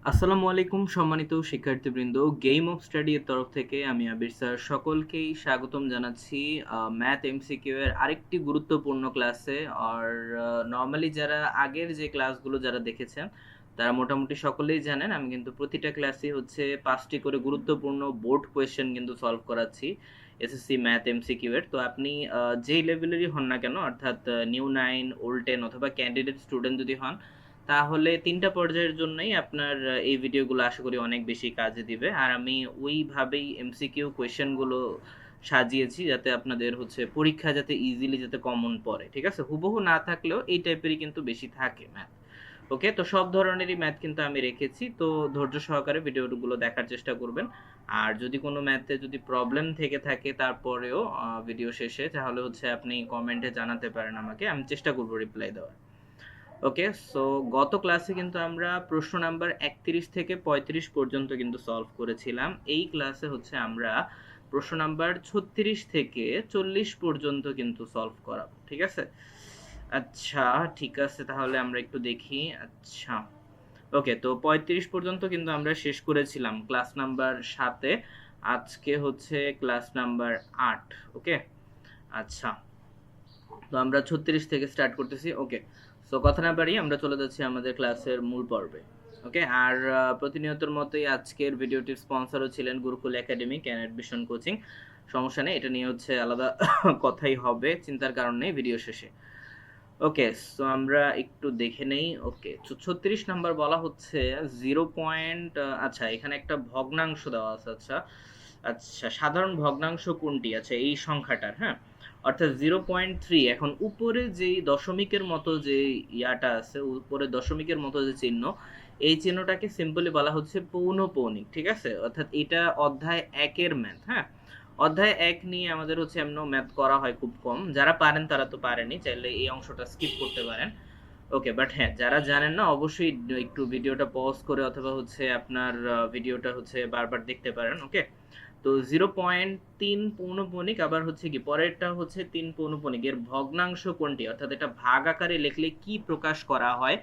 আসসালামু আলাইকুম সম্মানিত শিক্ষার্থীবৃন্দ, গেম অফ স্টাডি এর তরফ থেকে আমি আবির স্যার সকলকেই স্বাগতম জানাচ্ছি ম্যাথ এমসিকিউ এর আরেকটি গুরুত্বপূর্ণ ক্লাসে। আর নর্মালি যারা আগের যে ক্লাসগুলো যারা দেখেছেন তারা মোটামুটি সকলেই জানেন আমি কিন্তু প্রতিটা ক্লাসই হচ্ছে 5টি করে গুরুত্বপূর্ণ বোর্ড কোয়েশ্চেন কিন্তু সলভ করাচ্ছি এসএসসি ম্যাথ এমসিকিউ এর। তো আপনি যেই লেভেলেরই হন না কেন, অর্থাৎ নিউ 9, ওল্ড 10 অথবা ক্যান্ডিডেট স্টুডেন্ট যদি হন, তাহলে ৩টা পর্যায়ের জন্যই আপনার এই ভিডিওগুলো আশা করি অনেক বেশি কাজে দিবে। আর আমি ওইভাবেই এমসিকিউ কোয়েশ্চেনগুলো সাজিয়েছি যাতে আপনাদের হচ্ছে পরীক্ষা যাতে ইজিলি যাতে কমন পড়ে। ঠিক আছে? হুবহু না থাকলেও এই টাইপেরই কিন্তু বেশি থাকে ম্যাথ। ওকে? তো সব ধরনেরই ম্যাথ কিন্তু আমি রেখেছি। তো ধৈর্য সহকারে ভিডিওগুলো দেখার চেষ্টা করবেন। আর যদি কোনো ম্যাথে যদি প্রবলেম থেকে থাকে তারপরেও ভিডিও শেষে, তাহলে হচ্ছে আপনি কমেন্টে জানাতে পারেন আমাকে। আমি চেষ্টা করব রিপ্লাই দেওয়ার। ওকে, সো গত ক্লাসে কিন্তু আমরা প্রশ্ন নাম্বার 31 থেকে 35 পর্যন্ত কিন্তু সলভ করেছিলাম। এই ক্লাসে হচ্ছে আমরা প্রশ্ন নাম্বার 36 থেকে 40 পর্যন্ত কিন্তু সলভ করাবো। ঠিক আছে? আচ্ছা, ঠিক আছে, তাহলে আমরা একটু দেখি। আচ্ছা, ওকে, তো 35 পর্যন্ত কিন্তু আমরা শেষ করেছিলাম ক্লাস নাম্বার 7-এ। আজকে হচ্ছে ক্লাস নাম্বার 8। ওকে, আচ্ছা, তো আমরা 36 থেকে স্টার্ট করতেছি। ওকে, সো কথা না বাড়িয়ে আমরা চলে যাচ্ছি আমাদের ক্লাসের মূল পর্বে। ওকে, আর প্রতিনিয়তর মতোই আজকের ভিডিওটির স্পন্সরও ছিলেন Gurukul academic and admission coaching. সমস্যা নেই, এটা নিয়ে হচ্ছে আলাদা কথাই হবে, চিন্তার কারণ নেই ভিডিও শেষে। ওকে, সো আমরা একটু দেখে নেই। ওকে, 36 নাম্বার বলা হচ্ছে 0 পয়েন্ট, আচ্ছা এখানে একটা ভগ্নাংশ দেওয়া আছে। আচ্ছা আচ্ছা, সাধারণ ভগ্নাংশ কোনটি? আচ্ছা, এই সংখ্যাটার, হ্যাঁ, অর্থাৎ 0.3। এখন উপরে যেই দশমিকের মতো যে ইয়াটা আছে, উপরে দশমিকের মতো যে চিহ্ন, এই চিহ্নটাকে সিম্পলি বলা হচ্ছে পৌনঃপৌনিক। ঠিক আছে? অর্থাৎ এটা অধ্যায় 1-এর ম্যাথ। হ্যাঁ, অধ্যায় 1 নিয়ে আমাদের হচ্ছে এমন ম্যাথ করা হয় খুব কম। যারা পারেন তারা তো পারেনই, চাইলে এই অংশটা স্কিপ করতে পারেন। ওকে, বাট হ্যাঁ, যারা জানেন না অবশ্যই একটু ভিডিওটা পজ করে অথবা হচ্ছে আপনার ভিডিওটা হচ্ছে বারবার দেখতে পারেন। ওকে, তো 0.3 পৌনঃপৌনিক, আবার হচ্ছে কি পরেরটা হচ্ছে 3 পৌনঃপৌনিক, এর ভগ্নাংশ কোনটি? অর্থাৎ এটা ভাগ আকারে লিখলে কি প্রকাশ করা হয়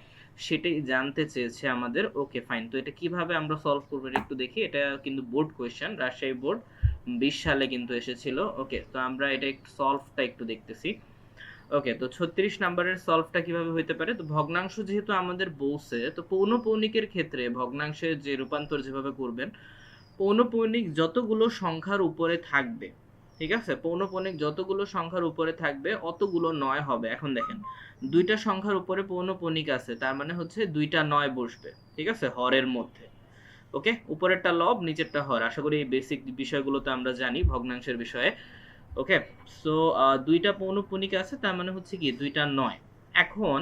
সেটাই জানতে চেয়েছে আমাদের। ওকে, ফাইন, তো এটা কিভাবে আমরা সলভ করবো একটু দেখি। এটা কিন্তু বোর্ড কোয়েশ্চেন, রাজশাহী বোর্ড 20 সালে কিন্তু এসেছিল। ওকে, তো আমরা এটা একটু সলভটা একটু দেখতেছি। ওকে, তো 36 নাম্বারের সলভটা কিভাবে হইতে পারে? তো ভগ্নাংশ যেহেতু আমাদের বলছে, তো পৌনঃপৌনিকের ক্ষেত্রে ভগ্নাংশের যে রূপান্তর যেভাবে করবেন, পৌনঃপৌনিক যতগুলো সংখ্যার উপরে থাকবে, ঠিক আছে, পৌনঃপৌনিক যতগুলো সংখ্যার উপরে থাকবে অতগুলো 9 হবে। এখন দেখেন, দুইটা সংখ্যার উপরে পৌনঃপৌনিক আছে, তার মানে হচ্ছে দুইটা 9 বসবে। ঠিক আছে, হরের মধ্যে। ওকে, উপরেরটা লব, নিচেরটা হর। আশা করি এই বেসিক বিষয়গুলো তো আমরা জানি ভগ্নাংশের বিষয়ে। ওকে, সো দুইটা পৌনঃপুনিক আছে, তার মানে হচ্ছে কি দুইটা 9। এখন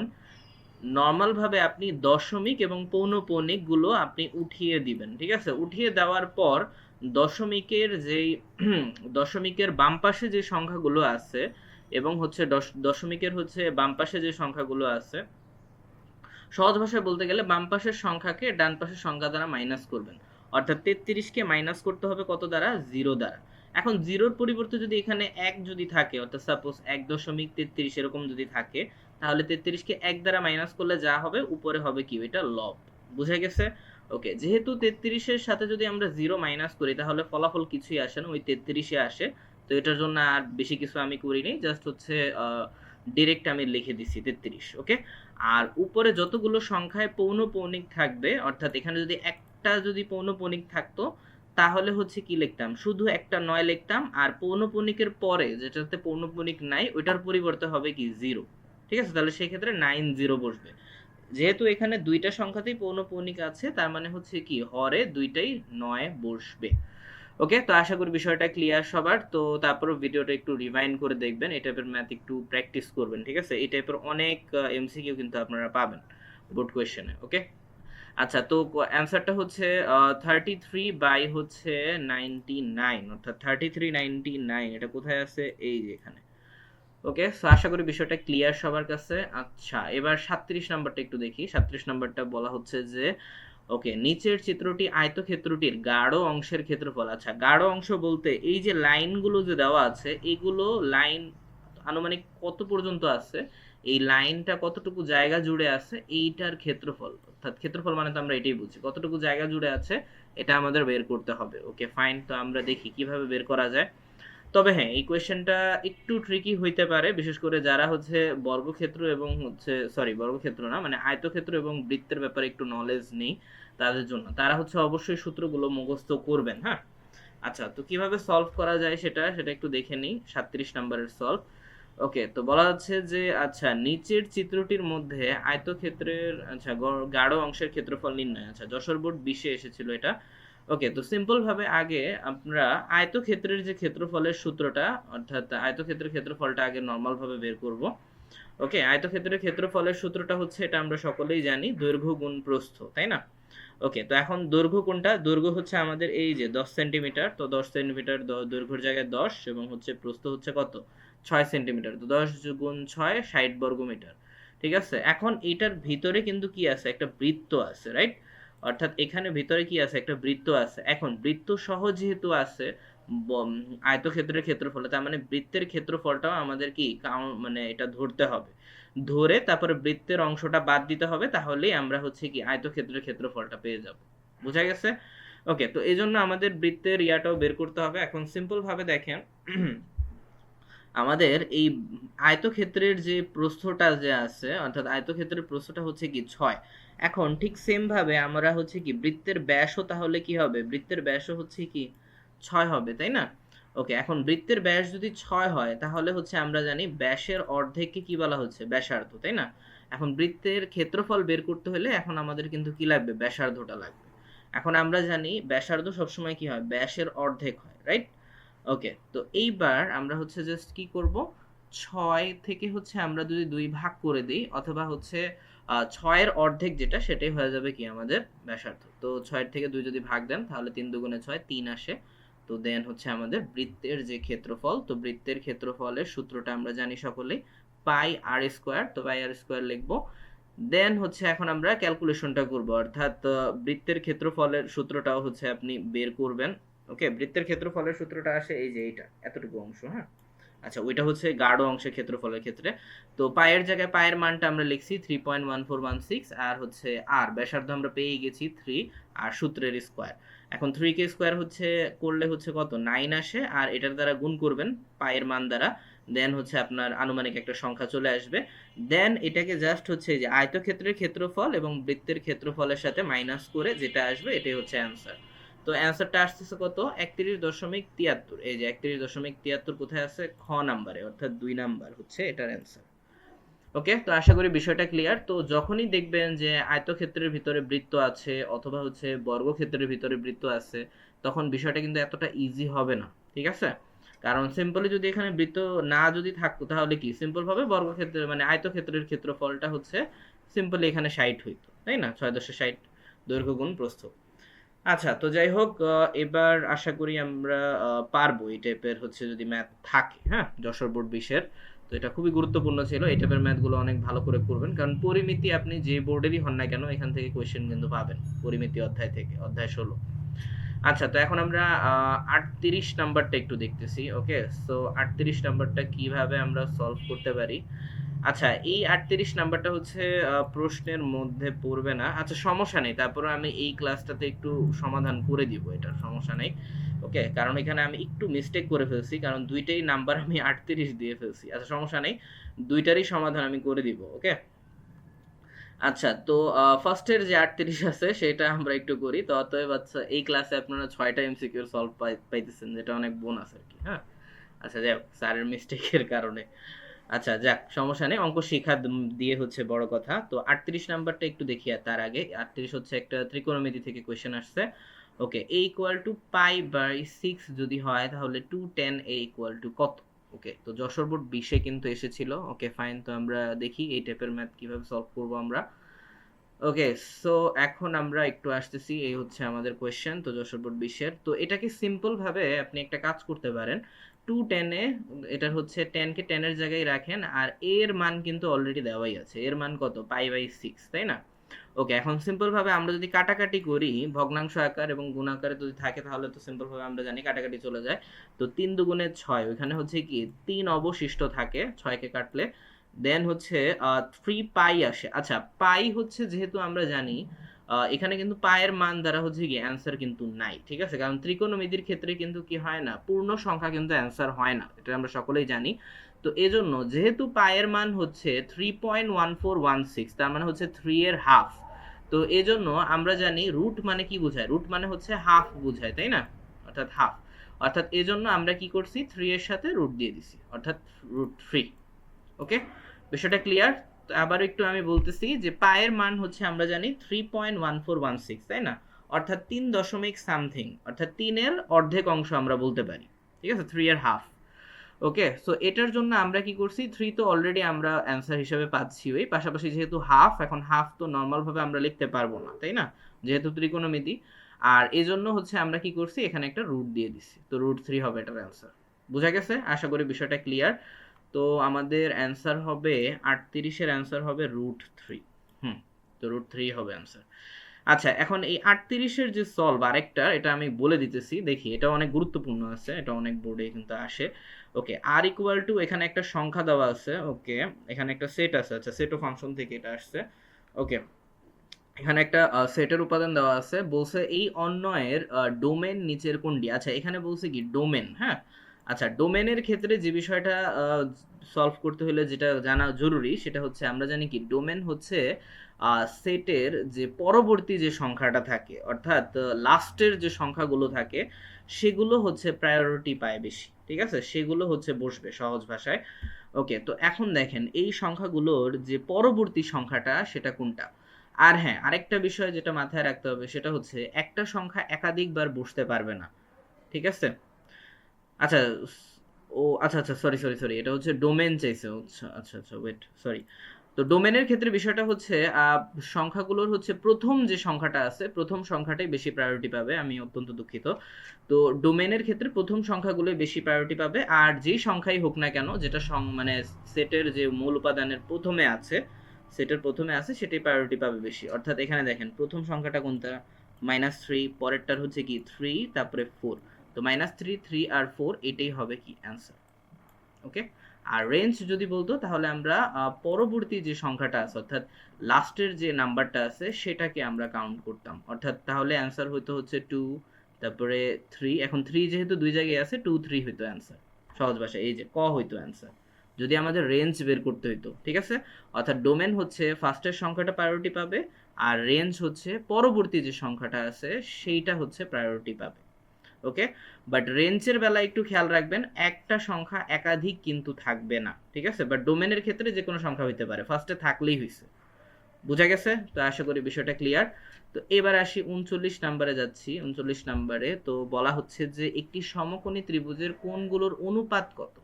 নর্মাল ভাবে আপনি দশমিক এবং পৌনঃপৌনিক গুলো আপনি উঠিয়ে দিবেন। ঠিক আছে? উঠিয়ে দেওয়ার পর দশমিকের যেই দশমিকের বাম পাশে যে সংখ্যাগুলো আছে এবং হচ্ছে দশমিকের হচ্ছে বাম পাশে যে সংখ্যাগুলো আছে, সহজ ভাষায় বলতে গেলে বাম পাশের সংখ্যাকে ডান পাশের সংখ্যা দ্বারা মাইনাস করবেন। অর্থাৎ 33কে মাইনাস করতে হবে কত দ্বারা? 0 দ্বারা। এখন 0-র পরিবর্তে যদি এখানে 1 যদি থাকে, অর্থাৎ সাপোজ 1.33 এরকম যদি থাকে, তাহলে 33কে 1 দ্বারা মাইনাস করলে যা হবে উপরে হবে কি? ওইটা লব। বুঝা গেছে? ওকে, যেহেতু 33-এর সাথে যদি আমরা 0 মাইনাস করি তাহলে ফলাফল কিছুই আসে না, ওই 33-এ আসে। তো এটার জন্য আর বেশি কিছু আমি করিনি, জাস্ট হচ্ছে ডিরেক্ট আমি লিখে দিছি 33। ওকে, আর উপরে যতগুলো সংখ্যায় পৌনঃপৌনিক থাকবে, অর্থাৎ এখানে যদি একটা যদি পৌনঃপৌনিক থাকতো তাহলে হচ্ছে কি লিখতাম? শুধু একটা 9 লিখতাম, আর পৌনঃপৌনিকের পরে যেটাতে পৌনঃপৌনিক নাই ওইটার পরিবর্তে হবে কি? 0। ঠিক আছে, তাহলে সেই ক্ষেত্রে 90 বসবে। যেহেতু এখানে দুইটা সংখ্যাতেই পৌনঃপৌনিক আছে, তার মানে হচ্ছে কি হরে দুইটাই 9 বসবে। ওকে, তো আশা করি বিষয়টা ক্লিয়ার সবার। তো তারপরও ভিডিওটা একটু রিভাইন্ড করে দেখবেন, এই টাইপের ম্যাথ একটু প্র্যাকটিস করবেন। ঠিক আছে, এই টাইপের অনেক এমসিকিউ কিন্তু আপনারা পাবেন বোর্ড কোয়েশ্চেনে। ওকে, আচ্ছা, তো অ্যান্সারটা হচ্ছে 33/99, অর্থাৎ 33/99। এটা কোথায় আছে? এই যে এখানে। ওকে, সো আশা করি বিষয়টা ক্লিয়ার সবার কাছে। আচ্ছা, এবার 37 নাম্বারটা একটু দেখি। 37 নাম্বারটা বলা হচ্ছে যে ওকে, নিচের চিত্রটি আয়তক্ষেত্রটির গাঢ় অংশের ক্ষেত্রফল। আচ্ছা, গাঢ় অংশ বলতে এই যে লাইনগুলো যে দেওয়া আছে, এগুলো লাইন আনুমানিক কত পর্যন্ত আছে এই লাইনটা কতটুকু জায়গা জুড়ে আছে এইটার ক্ষেত্রফল, অর্থাৎ ক্ষেত্রফল মানে তো আমরা এটাই বুঝি, কতটুকু জায়গা জুড়ে আছে এটা আমাদের বের করতে হবে। ওকে ফাইন, তো আমরা দেখি কিভাবে বের করা যায়। তবে হ্যাঁ, এই কোয়েশ্চেনটা একটু ট্রিকি হইতে পারে, বিশেষ করে যারা হচ্ছে বর্গক্ষেত্র এবং হচ্ছে সরি বর্গক্ষেত্র না মানে আয়তক্ষেত্র এবং বৃত্তের ব্যাপারে একটু নলেজ নেই তাদের জন্য, তারা হচ্ছে অবশ্যই সূত্রগুলো মুখস্থ করবেন। হ্যাঁ, আচ্ছা, তো কিভাবে সলভ করা যায় সেটা সেটা একটু দেখে নিই। 37 নম্বরের সলভ। ওকে, তো বলা যাচ্ছে যে আচ্ছা নিচের চিত্রটির মধ্যে আয়তক্ষেত্রের আচ্ছা গাঢ় অংশের ক্ষেত্রফল নির্ণয়। আচ্ছা যশোর বোর্ড 20-এ এসেছিল এটা। ওকে, তো সিম্পল ভাবে আগে আমরা আয়তক্ষেত্রের যে ক্ষেত্রফলের সূত্রটা, অর্থাৎ আয়তক্ষেত্রের ক্ষেত্রফলটা আগে নর্মাল ভাবে বের করব। ওকে, আয়তক্ষেত্রের ক্ষেত্রফলের সূত্রটা হচ্ছে, এটা আমরা সকলেই জানি, দৈর্ঘ্য গুণ প্রস্থ, তাই না? ওকে, তো এখন দৈর্ঘ্য কোনটা? দৈর্ঘ্য হচ্ছে আমাদের এই যে 10 সেন্টিমিটার, তো 10 সেন্টিমিটার দৈর্ঘ্যের জায়গায় 10, এবং হচ্ছে প্রস্থ হচ্ছে কত? 6 সেন্টিমিটার, তো 10 গুণ 6 60 বর্গ মিটার। ঠিক আছে, এখন এটার ভিতরে কিন্তু কি আছে? একটা বৃত্ত আছে, রাইট? অর্থাৎ এখানে ভিতরে কি আছে? একটা বৃত্ত আছে। এখন বৃত্ত সহ যেহেতু আছে আয়তক্ষেত্রের ক্ষেত্রফলে, তার মানে বৃত্তের ক্ষেত্রফলটাও আমাদের কি মানে এটা ধরতে হবে, ধরে তারপরে বৃত্তের অংশটা বাদ দিতে হবে, তাহলেই আমরা হচ্ছে কি আয়তক্ষেত্রের ক্ষেত্রফলটা পেয়ে যাব। বোঝা গেছে? ওকে, তো এই জন্য আমাদের বৃত্তের ইয়াটাও বের করতে হবে। এখন সিম্পল ভাবে দেখেন, আমাদের এই আয়তক্ষেত্রের যে প্রস্থটা যে আছে, অর্থাৎ আয়তক্ষেত্রের প্রস্থটা হচ্ছে কি 6। এখন ঠিক সেম ভাবে আমরা হচ্ছে কি বৃত্তের ব্যাসও তাহলে কি হবে? বৃত্তের ব্যাসও হচ্ছে কি 6 হবে, তাই না? ওকে, এখন বৃত্তের ব্যাস যদি 6 হয় তাহলে হচ্ছে আমরা জানি ব্যাসের অর্ধেককে কি বলা হচ্ছে? ব্যাসার্ধ, তাই না? এখন বৃত্তের ক্ষেত্রফল বের করতে হলে এখন আমাদের কিন্তু কি লাগবে? ব্যাসার্ধটা লাগবে। এখন আমরা জানি ব্যাসার্ধ সবসময় কি হয়? ব্যাসের অর্ধেক হয়, রাইট? ওকে, তো এইবার আমরা হচ্ছে জাস্ট কি করব, 6 থেকে হচ্ছে আমরা যদি 2 ভাগ করে দিই, অথবা হচ্ছে 6 এর অর্ধেক যেটা সেটাই হয়ে যাবে কি আমাদের ব্যাসার্ধ। তো 6 থেকে 2 যদি ভাগ দেন তাহলে 3 দুগুণে 6 3 আসে। তো দেন হচ্ছে আমাদের বৃত্তের যে ক্ষেত্রফল, তো বৃত্তের ক্ষেত্রফলের সূত্রটা আমরা জানি সকলেই, পাই আর স্কয়ার, তো পাই আর স্কয়ার লিখবো। দেন হচ্ছে এখন আমরা ক্যালকুলেশনটা করব, অর্থাৎ বৃত্তের ক্ষেত্রফলের সূত্রটাও হচ্ছে আপনি বের করবেন। ওকে, বৃত্তের ক্ষেত্রফলের সূত্রটা আসে এই যে এইটা, এতটুকু অংশ। হ্যাঁ, আচ্ছা ওইটা হচ্ছে গাঢ় অংশের ক্ষেত্রফলের ক্ষেত্রে। তো পায়ের জায়গায় পায়ের মানটা আমরা লিখছি 3.1416, আর হচ্ছে আর ব্যাসার্ধ আমরা পেয়ে গেছি 3, আর সূত্রের স্কয়ার। এখন 3 কে স্কয়ার হচ্ছে করলে হচ্ছে কত? 9 আসে, আর এটার দ্বারা গুণ করবেন পায়ের মান দ্বারা, দেন হচ্ছে আপনার আনুমানিক একটা সংখ্যা চলে আসবে। দেন এটাকে জাস্ট হচ্ছে যে আয়তক্ষেত্রের ক্ষেত্রফল এবং বৃত্তের ক্ষেত্রফলের সাথে মাইনাস করে যেটা আসবে এটাই হচ্ছে অ্যান্সার। তো অ্যান্সারটা আসতেছে কত? 31.73। এই যে 31.73 কোথায় আছে? খ নাম্বারে, অর্থাৎ 2 নাম্বার হচ্ছে এটার অ্যান্সার। ওকে, তো আশা করি বিষয়টা ক্লিয়ার। তো যখনই দেখবেন যে আয়তক্ষেত্রের ভিতরে বৃত্ত আছে অথবা হচ্ছে বর্গক্ষেত্রের ভিতরে বৃত্ত আছে, তখন বিষয়টা কিন্তু এতটা ইজি হবে না, ঠিক আছে? কারণ সিম্পলি যদি এখানে বৃত্ত না যদি থাকতো তাহলে কি সিম্পল ভাবে বর্গক্ষেত্রের মানে আয়তক্ষেত্রের ক্ষেত্রফলটা হচ্ছে সিম্পলি এখানে 60 হইতো, তাই না? 6.60 দৈর্ঘ্য গুণ প্রস্থ। আচ্ছা, তো যাই হোক, এবার আশা করি আমরা পারবো এই টাইপের হচ্ছে যদি ম্যাথ থাকে। হ্যাঁ, যশোর বোর্ড 20-এর, তো এটা খুবই গুরুত্বপূর্ণ ছিল। এই টাইপের ম্যাথগুলো অনেক ভালো করে করবেন, কারণ পরিমিতি আপনি যে বোর্ডেরই হন না কেন এখান থেকে কোয়েশ্চেন কিন্তু পাবেন, পরিমিতি অধ্যায় থেকে, অধ্যায় 16। আচ্ছা, তো এখন আমরা 38 নাম্বারটা একটু দেখতেছি। ওকে, সো 38 নাম্বারটা কিভাবে আমরা সলভ করতে পারি। আচ্ছা, এই 38 নাম্বারটা হচ্ছে প্রশ্নের মধ্যে পড়বে না। আচ্ছা সমস্যা নেই, তারপরে আমি এই ক্লাসটাতে একটু সমাধান করে দিব, এটার সমস্যা নেই। ওকে, কারণ এখানে আমি একটু মিস্টেক করে ফেলছি, কারণ দুইটাই নাম্বার আমি 38 দিয়ে ফেলছি। আচ্ছা সমস্যা নেই, দুইটারই সমাধান আমি করে দিব। ওকে, আচ্ছা, তো ফার্স্টের যে 38 আছে সেটা আমরা একটু করি। তো অতএব আচ্ছা এই ক্লাসে আপনারা 6টা এমসিকিউ সলভ পাইতেছেন, যেটা অনেক বোনাস আর কি। হ্যাঁ, আচ্ছা যাই হোক, স্যারের মিস্টেকের কারণে। আচ্ছা যাক, সমস্যা নেই, অঙ্ক শিখা দিয়ে হচ্ছে বড় কথা। তো 38 নাম্বারটা একটু দেখি, আর তার আগে 38 হচ্ছে একটা ত্রিকোণমিতি থেকে কোয়েশ্চেন আসছে। Okay, a equal to pi by 6 যদি হয় তাহলে 2tan a ইকুয়াল টু কত? ওকে, তো যশোর বোর্ড 20-এ কিন্তু এসেছিল। ওকে ফাইন, তো আমরা দেখি এই টাইপের ম্যাথ কিভাবে সলভ করব আমরা। ওকে, সো এখন আমরা একটু আসতেছি, এই হচ্ছে আমাদের কোয়েশ্চেন। তো যশোর বোর্ড 20-এর, তো এটাকে সিম্পল ভাবে আপনি একটা কাজ করতে পারেন। 2tan এ এটার হচ্ছে 10 কে 10 এর জায়গায় রাখেন, আর এর মান কিন্তু অলরেডি দেওয়াই আছে। এর মান কত? পাই বাই 6, তাই না? ওকে, এখন সিম্পল ভাবে আমরা যদি কাটাকাটি করি, ভগ্নাংশ আকার এবং গুণ আকারে যদি থাকে তাহলে তো সিম্পল ভাবে আমরা জানি কাটাকাটি চলে যায়। তো 3 দুগুণে 6, ওইখানে হচ্ছে কি 3 অবশিষ্ট থাকে 6 কে কাটলে। দেন হচ্ছে 3 পাই আসে। আচ্ছা, পাই হচ্ছে যেহেতু আমরা জানি এখানে কিন্তু পায়ের মান দ্বারা হচ্ছে কি অ্যান্সার কিন্তু নাই, ঠিক আছে? কারণ ত্রিকোণমিতির ক্ষেত্রে কিন্তু কি হয় না, পূর্ণ সংখ্যা কিন্তু অ্যান্সার হয় না, এটা আমরা সকলেই জানি। তো এজন্য যেহেতু পায়ের মান হচ্ছে 3.1416, তার মানে হচ্ছে 3 এর হাফ। তো এজন্য আমরা জানি রুট মানে কি বোঝায়, রুট মানে হচ্ছে হাফ বোঝায়, তাই না? অর্থাৎ হাফ। অর্থাৎ এজন্য আমরা কি করছি, 3 এর সাথে রুট দিয়ে দিছি, অর্থাৎ √3। ওকে, বিষয়টা ক্লিয়ার? তো আবার একটু আমি বলতেছি যে পায়ের মান হচ্ছে আমরা জানি 3.1416, তাই না? অর্থাৎ 3 দশমিক সামথিং, অর্থাৎ 3 এর অর্ধেক অংশ আমরা বলতে পারি, ঠিক আছে? 3 এর হাফ। ওকে, সো এটার জন্য আমরা কি করছি, 3 তো অলরেডি আমরা অ্যান্সার হিসেবে পাচ্ছি, ওই পাশাপাশি যেহেতু হাফ, এখন হাফ তো নর্মাল ভাবে আমরা লিখতে পারবো না, তাই না? যেহেতু ত্রিকোণমিতি। আর এজন্য হচ্ছে আমরা কি করছি, এখানে একটা রুট দিয়ে দিছি, তো √3 হবে এটার অ্যান্সার। বুঝা গেছে? আশা করি বিষয়টা ক্লিয়ার। তো আমাদের অ্যান্সার হবে 38 এর অ্যান্সার হবে √3। তো √3 হবে অ্যান্সার। আচ্ছা, এখন এই 38 এর যে সলভ আরেকটা, এটা আমি বলে দিতেছি, দেখি এটা অনেক গুরুত্বপূর্ণ আছে, এটা অনেক বোর্ডে কিন্তু আসে। ওকে, আর ইকুয়াল টু এখানে একটা সংখ্যা দেওয়া আছে। ওকে, এখানে একটা সেট আছে, আচ্ছা সেট ও ফাংশন থেকে এটা আসছে। ওকে, এখানে একটা সেটের উপাদান দেওয়া আছে, বলছে এই অন্বয়ের ডোমেন নিচের কোনটি। আচ্ছা, এখানে বলছে কি ডোমেন, হ্যাঁ। আচ্ছা, ডোমেনের ক্ষেত্রে যে বিষয়টা সলভ করতে হলে যেটা জানা জরুরি, সেটা হচ্ছে আমরা জানি কি ডোমেন হচ্ছে সেটের যে পরবর্তী যে সংখ্যাটা থাকে, অর্থাৎ লাস্টের যে সংখ্যাগুলো থাকে সেগুলো হচ্ছে প্রায়োরিটি পায় বেশি, ঠিক আছে? সেগুলো হচ্ছে বসবে সহজ ভাষায়। ওকে, তো এখন দেখেন এই সংখ্যাগুলোর যে পরবর্তী সংখ্যাটা সেটা কোনটা। আর হ্যাঁ, আরেকটা বিষয় যেটা মাথায় রাখতে হবে সেটা হচ্ছে একটা সংখ্যা একাধিকবার বসতে পারবে না, ঠিক আছে? আচ্ছা, ও আচ্ছা আচ্ছা, সরি সরি সরি, এটা হচ্ছে ডোমেন চাইছে। আচ্ছা আচ্ছা আচ্ছা, ওয়েট, সরি। তো ডোমেনের ক্ষেত্রে বিষয়টা হচ্ছে সংখ্যাগুলোর হচ্ছে প্রথম যে সংখ্যাটা আছে, প্রথম সংখ্যাটাই বেশি প্রায়োরিটি পাবে, আমি অত্যন্ত দুঃখিত। তো ডোমেনের ক্ষেত্রে প্রথম সংখ্যাগুলোই বেশি প্রায়োরিটি পাবে, আর যেই সংখ্যাই হোক না কেন যেটা মানে সেটের যে মূল উপাদানের প্রথমে আছে, সেটের প্রথমে আছে সেটাই প্রায়োরিটি পাবে বেশি। অর্থাৎ এখানে দেখেন প্রথম সংখ্যাটা কোনটা, -3, পরেরটার হচ্ছে কি 3, তারপরে 4। তো -3, 3 আর 4 এটাই হবে কি অ্যান্সার। ওকে, আর রেঞ্জ যদি বলতো তাহলে আমরা পরবর্তী যে সংখ্যাটা আছে, অর্থাৎ লাস্টের যে নাম্বারটা আছে সেটাকে আমরা কাউন্ট করতাম, অর্থাৎ তাহলে অ্যান্সার হইতো হচ্ছে 2, তারপরে 3। এখন 3 যেহেতু দুই জায়গায় আছে, 2 3 হইতো অ্যান্সার। সহজ ভাষা এই যে ক হইতো অ্যান্সার, যদি আমাদের রেঞ্জ বের করতে হইতো, ঠিক আছে? অর্থাৎ ডোমেন হচ্ছে ফার্স্টের সংখ্যাটা প্রায়োরিটি পাবে, আর রেঞ্জ হচ্ছে পরবর্তী যে সংখ্যাটা আছে সেইটা হচ্ছে প্রায়োরিটি পাবে। ওকে, বাট রেঞ্জের বেলায় একটু খেয়াল রাখবেন, একটা সংখ্যা একাধিক কিন্তু থাকবে না, ঠিক আছে? বাট ডোমেনের ক্ষেত্রে যে কোনো সংখ্যা হইতে পারে, ফার্স্টে থাকলেই হয়েছে। বুঝা গেছে? তো আশা করি বিষয়টা ক্লিয়ার। তো এবার আসি 39 নাম্বারে যাচ্ছি। 39 নাম্বারে তো বলা হচ্ছে যে একটি সমকোণী ত্রিভুজের কোণগুলোর অনুপাত কত।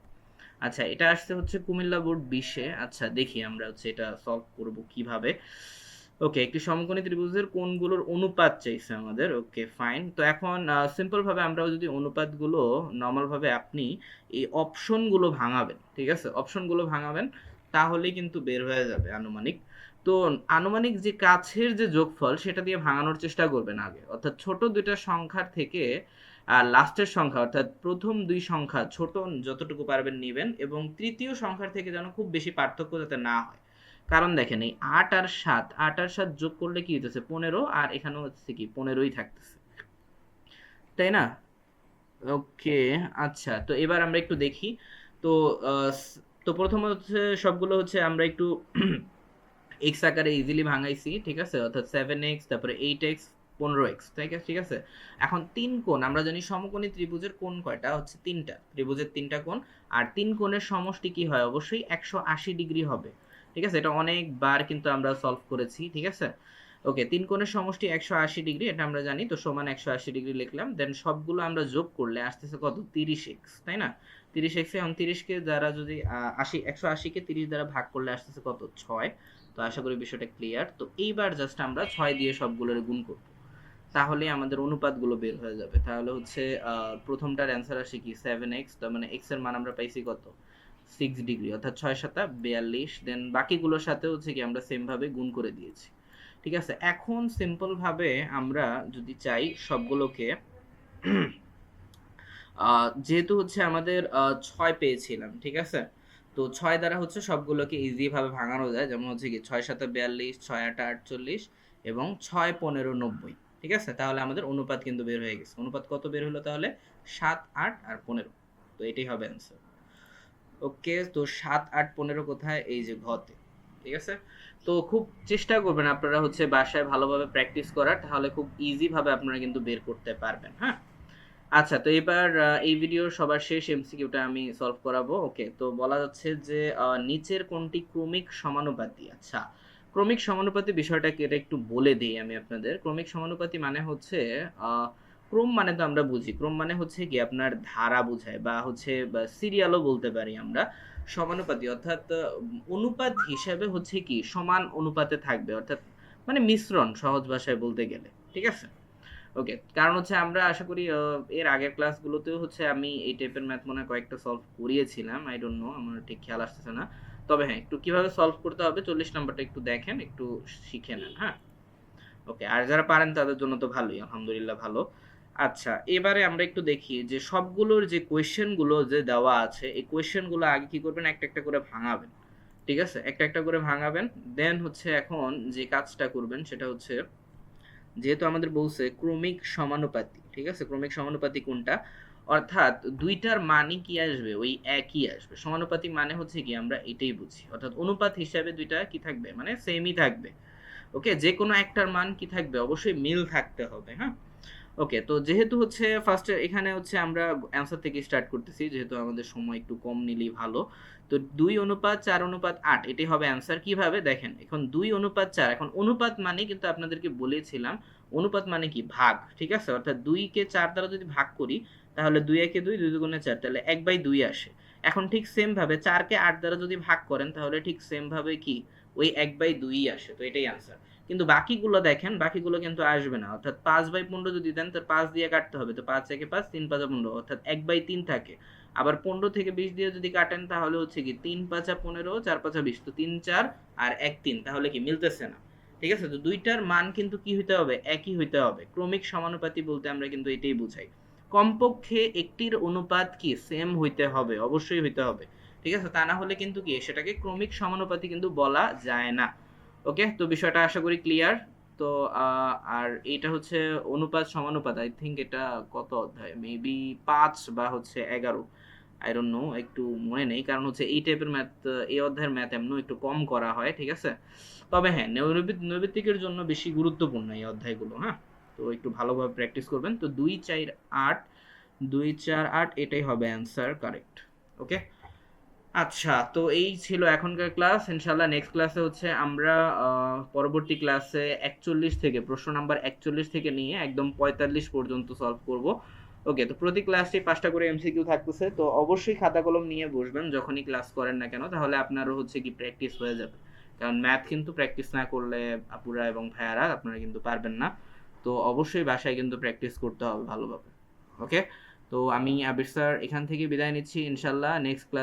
আচ্ছা, এটা আসছে হচ্ছে কুমিল্লা বোর্ড 20-এ। আচ্ছা, দেখি আমরা হচ্ছে এটা সলভ করব কিভাবে। ওকে, একটি সমকোণী ত্রিভুজের কোণগুলোর অনুপাত চাইছে আমাদের। ওকে ফাইন, তো এখন সিম্পল ভাবে আমরা যদি অনুপাতগুলো নর্মাল ভাবে, আপনি এই অপশনগুলো ভাঙাবেন, ঠিক আছে? অপশনগুলো ভাঙাবেন, তাহলেই কিন্তু বের হয়ে যাবে আনুমানিক। তো আনুমানিক যে কাছের যে যোগফল সেটা দিয়ে ভাঙানোর চেষ্টা করবেন আগে, অর্থাৎ ছোট দুইটা সংখ্যার থেকে আর লাস্টের সংখ্যা, অর্থাৎ প্রথম দুই সংখ্যা ছোট যতটুকু পারবেন নিবেন, এবং তৃতীয় সংখ্যার থেকে যেন খুব বেশি পার্থক্য যাতে না হয়। কারণ দেখেন এই 8 আর 7 যোগ করলে কি হইতেছে 15, আর এখানে হচ্ছে কি 15ই থাকতেছে, তাই না? ওকে, আচ্ছা, তো এবার আমরা একটু দেখি। তো তো প্রথমে হচ্ছে সবগুলো হচ্ছে আমরা একটু এক্স আকারে ইজিলি ভাঙাইছি, ঠিক আছে? অর্থাৎ 7x, তারপরে 8x, 15x, ঠিক আছে ঠিক আছে। এখন তিন কোণ আমরা জানি, সমকোণী ত্রিভুজের কোণ কয়টা, হচ্ছে তিনটা, ত্রিভুজের তিনটা কোণ। আর তিন কোণের সমষ্টি কি হয়, অবশ্যই 180 ডিগ্রি হবে, ঠিক আছে? এটা অনেকবার কিন্তু আমরা সলভ করেছি, ঠিক আছে? ওকে, তিন কোণের সমষ্টি 180 ডিগ্রি, এটা আমরা জানি। তো সমান 180 ডিগ্রি লিখলাম, দেন সবগুলো আমরা যোগ করলে আসতেছে কত, 30x, তাই না? 30x, এখন 30কে দ্বারা যদি 180কে 30 দ্বারা ভাগ করলে আসতেছে কত, 6। তো আশা করি বিষয়টা ক্লিয়ার। তো এইবার জাস্ট আমরা 6 দিয়ে সবগুলোর গুণ করব, তাহলে আমাদের অনুপাতগুলো বের হয়ে যাবে। তাহলে হচ্ছে প্রথমটার অ্যান্সার আসে কি 7x, তার মানে x এর মান আমরা পাইছি কত, 6 ডিগ্রি, অর্থাৎ 6 7 42। দেন বাকিগুলোর সাথে হচ্ছে কি আমরা সেম ভাবে গুণ করে দিয়েছি, ঠিক আছে? এখন সিম্পল ভাবে আমরা যদি চাই সবগুলোকে যেহেতু হচ্ছে আমাদের 6 পেয়েছিলাম, ঠিক আছে? তো 6 দ্বারা হচ্ছে সবগুলোকে ইজি ভাবে ভাঙানো যায়, যেমন হচ্ছে কি 6 7 42, 6 8 48 এবং 6 15 90। ঠিক আছে, তাহলে আমাদের অনুপাত কিন্তু বের হয়ে গেছে। অনুপাত কত বের হলো তাহলে? 7 8 আর 15। তো এটাই হবে অ্যান্সার। ওকে, তো 7 8 15 কোথায়? এই যে ঘতে। ঠিক আছে, তো খুব চেষ্টা করবেন আপনারা হচ্ছে বাসায় ভালোভাবে প্র্যাকটিস করার, তাহলে খুব ইজি ভাবে আপনারা কিন্তু বের করতে পারবেন। হ্যাঁ, আচ্ছা, তো এবার এই ভিডিওর সবার শেষ এমসিকিউটা আমি সলভ করাবো। ওকে, তো বলা যাচ্ছে যে নিচের কোনটি ক্রমিক সমানুপাতি? আচ্ছা, ক্রমিক সমানুপাতি বিষয়টা কি এটা একটু বলে দিই আমি আপনাদের। ক্রমিক সমানুপাতি মানে হচ্ছে ক্রম মানে তো আমরা বুঝি, ক্রম মানে হচ্ছে কি আপনার ধারা বোঝায় বা হচ্ছে সিরিয়ালও বলতে পারি আমরা। সমানুপাতি অর্থাৎ অনুপাত হিসাবে হচ্ছে কি সমান অনুপাতে থাকবে, অর্থাৎ মানে মিশ্রণ, সহজ ভাষায় বলতে গেলে। ঠিক আছে, ওকে, কারণ হচ্ছে আমরা আশা করি এর আগের ক্লাসগুলোতেও হচ্ছে আমি এই টাইপের ম্যাথ মনে হয় কয়েকটা সলভ করিয়েছিলাম, আই ডোন্ট নো, আমার ঠিক খেয়াল আসতেছে না। তবে হ্যাঁ, একটু কিভাবে সলভ করতে হবে 40 নাম্বারটা একটু দেখেন, একটু শিখে নেন। হ্যাঁ, ওকে, আর যারা পারেন তাদের জন্য তো ভালোই, আলহামদুলিল্লাহ ভালো। আচ্ছা, এবারে আমরা একটু দেখি যে সবগুলোর যে কোয়েশ্চেন গুলো যে দেওয়া আছে, এই কোয়েশ্চেন গুলো আগে কি করবেন, একটা একটা করে ভাঙাবেন। ঠিক আছে, একটা একটা করে ভাঙাবেন। দেন হচ্ছে এখন যে কাজটা করবেন সেটা হচ্ছে, যেহেতু আমাদের বলছে ক্রমিক সমানুপাতি, ঠিক আছে, ক্রমিক সমানুপাতি কোনটা, অর্থাৎ দুইটার মানই কি আসবে, ওই একই আসবে। সমানুপাতি মানে হচ্ছে কি আমরা এটাই বুঝি, অর্থাৎ অনুপাত হিসাবে দুইটা কি থাকবে, মানে সেমই থাকবে। ওকে, যে কোনো একটার মান কি থাকবে, অবশ্যই মিল থাকতে হবে। হ্যাঁ, ওকে, তো যেহেতু হচ্ছে ফার্স্টে এখানে হচ্ছে আমরা অ্যান্সার থেকে স্টার্ট করতেছি, যেহেতু আমাদের সময় একটু কম নিলেই ভালো। তো 2:4:8 এটাই হবে অ্যান্সার। কিভাবে দেখেন, এখন 2:4, এখন অনুপাত মানে কিন্তু আপনাদেরকে বলেছিলাম, অনুপাত মানে কি ভাগ। ঠিক আছে, অর্থাৎ 2 কে 4 দ্বারা যদি ভাগ করি তাহলে 2 একে 2, 2 দুগুণে 4, তাহলে 1/2 আসে। এখন ঠিক সেম ভাবে 4 কে 8 দ্বারা যদি ভাগ করেন তাহলে ঠিক সেম ভাবে কি ওই 1/2 আসে। তো এটাই অ্যান্সার। কিন্তু বাকিগুলো দেখেন, বাকিগুলো কিন্তু আসবে না, অর্থাৎ 5/15 যদি দেন তো 5 দিয়ে কাটতে হবে, তো 5 একে 5, 3 5 15, অর্থাৎ 1/3 থাকে। আবার 15 থেকে 20 দিয়ে যদি কাটেন তাহলে হচ্ছে কি 3 5 15, 4 5 20, তো 3 4 আর 1 3, তাহলে কি মিলতেছে না। ঠিক আছে, তো দুইটার মান কিন্তু কি হইতে হবে, একই হইতে হবে। ক্রমিক সমানুপাতি বলতে আমরা কিন্তু এটাই বুঝাই, কমপক্ষে একটির অনুপাত কি সেম হইতে হবে, অবশ্যই হইতে হবে। ঠিক আছে, তা না হলে কিন্তু কি সেটাকে ক্রমিক সমানুপাতি কিন্তু বলা যায় না। ওকে, তো বিষয়টা আশা করি ক্লিয়ার। তো আর এটা হচ্ছে অনুপাত সমানুপাত, আই থিঙ্ক এটা কত অধ্যায়, মেবি 5 বা হচ্ছে 11, আই ডোন্ট নো, একটু মনে নেই, কারণ হচ্ছে এই টাইপের ম্যাথ, এই অধ্যায়ের ম্যাথ এমন একটু কম করা হয়। ঠিক আছে, তবে হ্যাঁ, নৈর্ব্যক্তিকের জন্য বেশি গুরুত্বপূর্ণ এই অধ্যায়গুলো। হ্যাঁ, তো একটু ভালোভাবে প্র্যাকটিস করবেন। তো 2 4 8, 2 4 8 এটাই হবে অ্যান্সার, কারেক্ট। ওকে, আচ্ছা, তো এই ছিল এখনকার ক্লাস। ইনশাল্লাহ নেক্সট ক্লাসে হচ্ছে আমরা পরবর্তী ক্লাসে 41 থেকে, প্রশ্ন নাম্বার 41 থেকে নিয়ে একদম 45 পর্যন্ত সলভ করব। ওকে, তো প্রতি ক্লাসে 5টা করে এমসিকিউ থাকতেছে, তো অবশ্যই খাতা কলম নিয়ে বসবেন যখনই ক্লাস করেন না কেন, তাহলে আপনারও হচ্ছে কি প্র্যাকটিস হয়ে যাবে। কারণ ম্যাথ কিন্তু প্র্যাকটিস না করলে আপুরা এবং ভাইয়ারা আপনারা কিন্তু পারবেন না। তো অবশ্যই বাসায় কিন্তু প্র্যাকটিস করতে হবে ভালোভাবে। ওকে, তো আমি আবির স্যার এখান থেকে বিদায় নিচ্ছি। ইনশাল্লাহ নেক্সট ক্লাস